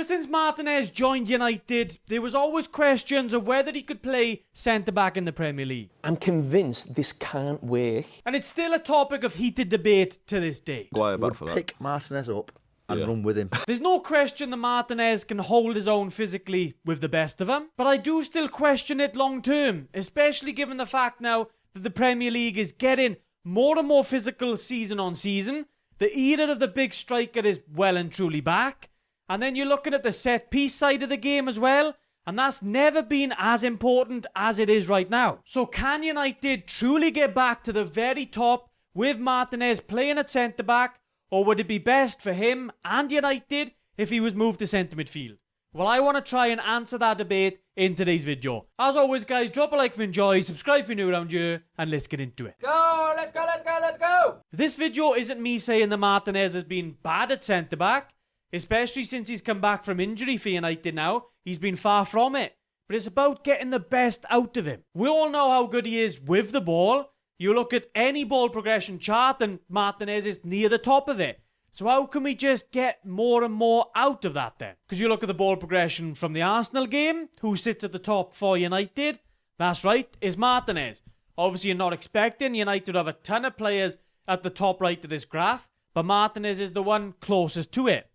since Martinez joined United, there was always questions of whether he could play centre-back in the Premier League. I'm convinced this can't work. And it's still a topic of heated debate to this day. Would pick Martinez up and run with him. There's no question that Martinez can hold his own physically with the best of them, but I do still question it long term, especially given the fact now that the Premier League is getting more and more physical season on season. The era of the big striker is well and truly back. And then you're looking at the set-piece side of the game as well, and that's never been as important as it is right now. So can United truly get back to the very top with Martinez playing at centre-back, or would it be best for him and United if he was moved to centre midfield? Well, I want to try and answer that debate in today's video. As always, guys, drop a like if you enjoy, subscribe if you're new around here, and let's get into it. Go! Let's go, let's go, let's go! This video isn't me saying that Martinez has been bad at centre-back, especially since he's come back from injury for United now. He's been far from it. But it's about getting the best out of him. We all know how good he is with the ball. You look at any ball progression chart and Martinez is near the top of it. So how can we just get more and more out of that then? Because you look at the ball progression from the Arsenal game, who sits at the top for United? That's right, it's Martinez. Obviously you're not expecting United to have a ton of players at the top right of this graph, but Martinez is the one closest to it.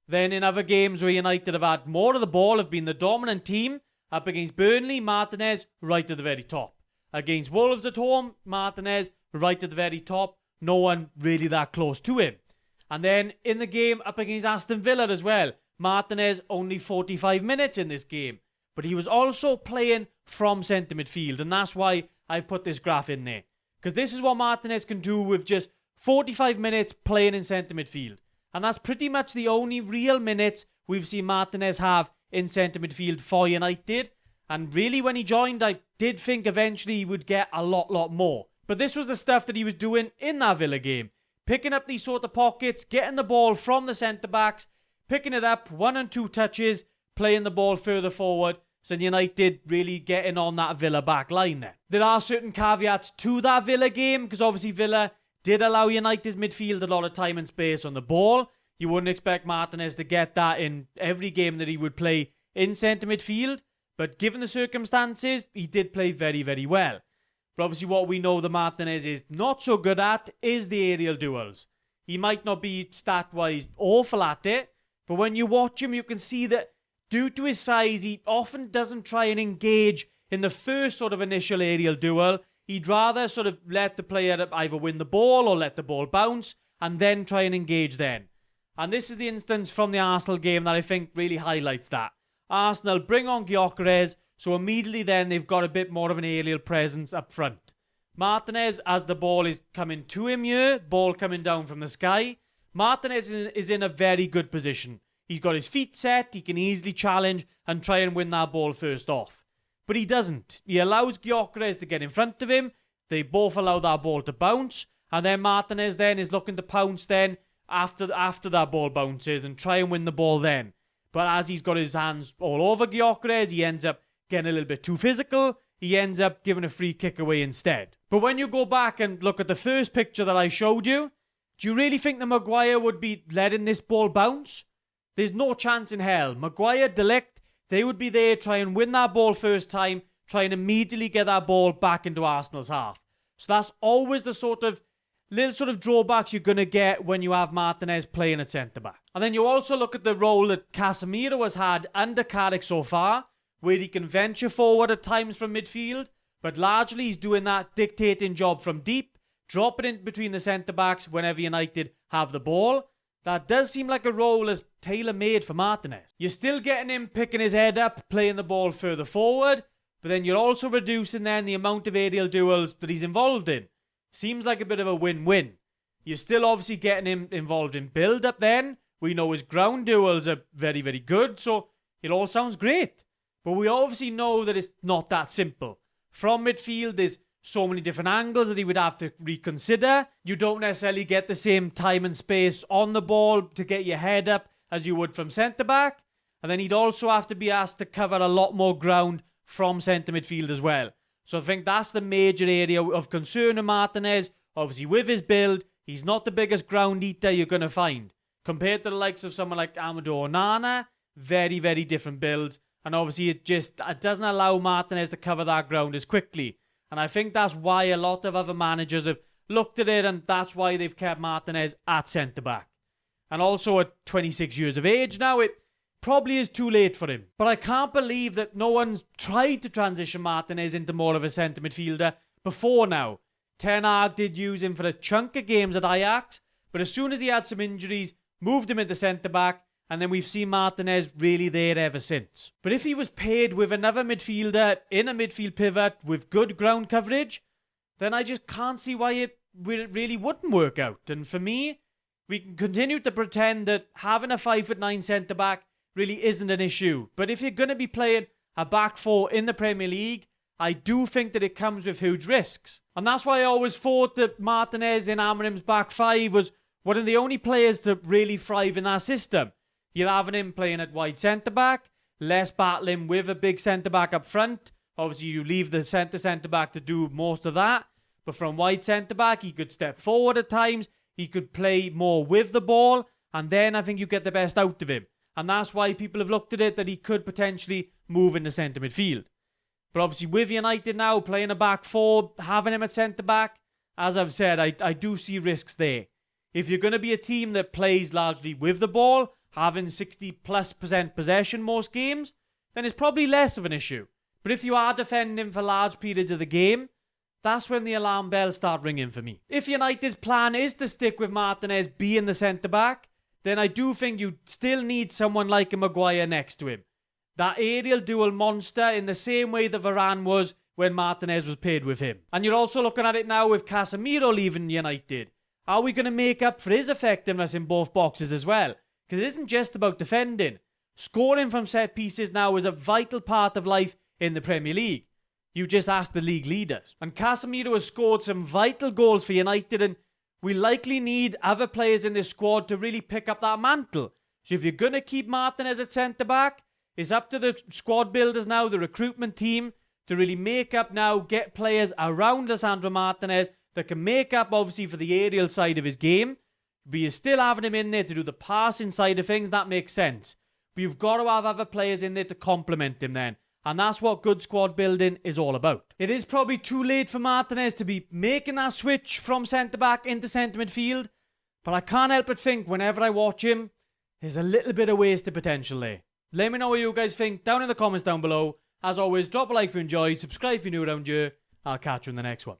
Then in other games where United have had more of the ball, have been the dominant team, up against Burnley, Martinez right at the very top. Against Wolves at home, Martinez right at the very top. No one really that close to him. And then in the game up against Aston Villa as well, Martinez only 45 minutes in this game. But he was also playing from centre midfield, and that's why I've put this graph in there. Because this is what Martinez can do with just 45 minutes playing in centre midfield. And that's pretty much the only real minutes we've seen Martinez have in centre midfield for United. And really, when he joined, I did think eventually he would get a lot more. But this was the stuff that he was doing in that Villa game. Picking up these sort of pockets, getting the ball from the centre-backs, picking it up, 1 and 2 touches, playing the ball further forward. So United really getting on that Villa back line there. There are certain caveats to that Villa game, because obviously Villa did allow United's midfield a lot of time and space on the ball. You wouldn't expect Martinez to get that in every game that he would play in centre midfield. But given the circumstances, he did play very well. But obviously what we know that Martinez is not so good at is the aerial duels. He might not be stat-wise awful at it, but when you watch him, you can see that due to his size, he often doesn't try and engage in the first sort of initial aerial duel. He'd rather sort of let the player either win the ball or let the ball bounce and then try and engage then. And this is the instance from the Arsenal game that I think really highlights that. Arsenal bring on Gyökeres, so immediately then they've got a bit more of an aerial presence up front. Martinez, as the ball is coming to him here, ball coming down from the sky, Martinez is in a very good position. He's got his feet set, he can easily challenge and try and win that ball first off. But he doesn't. He allows Gyökeres to get in front of him, they both allow that ball to bounce, and then Martinez then is looking to pounce then after that ball bounces and try and win the ball then. But as he's got his hands all over Gyökeres, he ends up getting a little bit too physical. He ends up giving a free kick away instead. But when you go back and look at the first picture that I showed you, do you really think that Maguire would be letting this ball bounce? There's no chance in hell. Maguire, De Ligt, they would be there, try and win that ball first time, try and immediately get that ball back into Arsenal's half. So that's always the sort of little sort of drawbacks you're going to get when you have Martinez playing at centre-back. And then you also look at the role that Casemiro has had under Carrick so far, where he can venture forward at times from midfield, but largely he's doing that dictating job from deep, dropping in between the centre-backs whenever United have the ball. That does seem like a role as tailor-made for Martinez. You're still getting him picking his head up, playing the ball further forward, but then you're also reducing then the amount of aerial duels that he's involved in. Seems like a bit of a win-win. You're still obviously getting him involved in build-up then. We know his ground duels are very good, so it all sounds great. But we obviously know that it's not that simple. From midfield, there's so many different angles that he would have to reconsider. You don't necessarily get the same time and space on the ball to get your head up as you would from centre-back. And then he'd also have to be asked to cover a lot more ground from centre midfield as well. So I think that's the major area of concern of Martinez. Obviously, with his build, he's not the biggest ground eater you're going to find. Compared to the likes of someone like Amadou Onana, very, very different builds. And obviously it doesn't allow Martinez to cover that ground as quickly. And I think that's why a lot of other managers have looked at it, and that's why they've kept Martinez at centre-back. And also at 26 years of age now, it probably is too late for him. But I can't believe that no one's tried to transition Martinez into more of a centre midfielder before now. Ten Hag did use him for a chunk of games at Ajax, but as soon as he had some injuries, moved him into centre-back, and then we've seen Martinez really there ever since. But if he was paired with another midfielder in a midfield pivot with good ground coverage, then I just can't see why it really wouldn't work out. And for me, we can continue to pretend that having a 5'9" centre-back really isn't an issue. But if you're going to be playing a back four in the Premier League, I do think that it comes with huge risks. And that's why I always thought that Martinez in Amorim's back five was one of the only players to really thrive in that system. You're having him playing at wide centre-back, less battling with a big centre-back up front. Obviously, you leave the centre-back to do most of that. But from wide centre-back, he could step forward at times. He could play more with the ball, and then I think you get the best out of him. And that's why people have looked at it that he could potentially move into centre midfield. But obviously with United now playing a back four, having him at centre-back, as I've said, I do see risks there. If you're going to be a team that plays largely with the ball, having 60+% possession most games, then it's probably less of an issue. But if you are defending for large periods of the game, that's when the alarm bells start ringing for me. If United's plan is to stick with Martinez being the centre-back, then I do think you still need someone like a Maguire next to him. That aerial dual monster in the same way that Varane was when Martinez was paired with him. And you're also looking at it now with Casemiro leaving United. Are we going to make up for his effectiveness in both boxes as well? Because it isn't just about defending. Scoring from set pieces now is a vital part of life in the Premier League. You just ask the league leaders. And Casemiro has scored some vital goals for United, and we likely need other players in this squad to really pick up that mantle. So if you're going to keep Martinez at centre-back, it's up to the squad builders now, the recruitment team, to really make up now, get players around Lisandro Martinez that can make up, obviously, for the aerial side of his game. But you're still having him in there to do the passing side of things. That makes sense. But you've got to have other players in there to complement him then. And that's what good squad building is all about. It is probably too late for Martinez to be making that switch from centre-back into centre midfield. But I can't help but think whenever I watch him, there's a little bit of wasted potential there. Let me know what you guys think down in the comments down below. As always, drop a like if you enjoyed, subscribe if you're new around here. I'll catch you in the next one.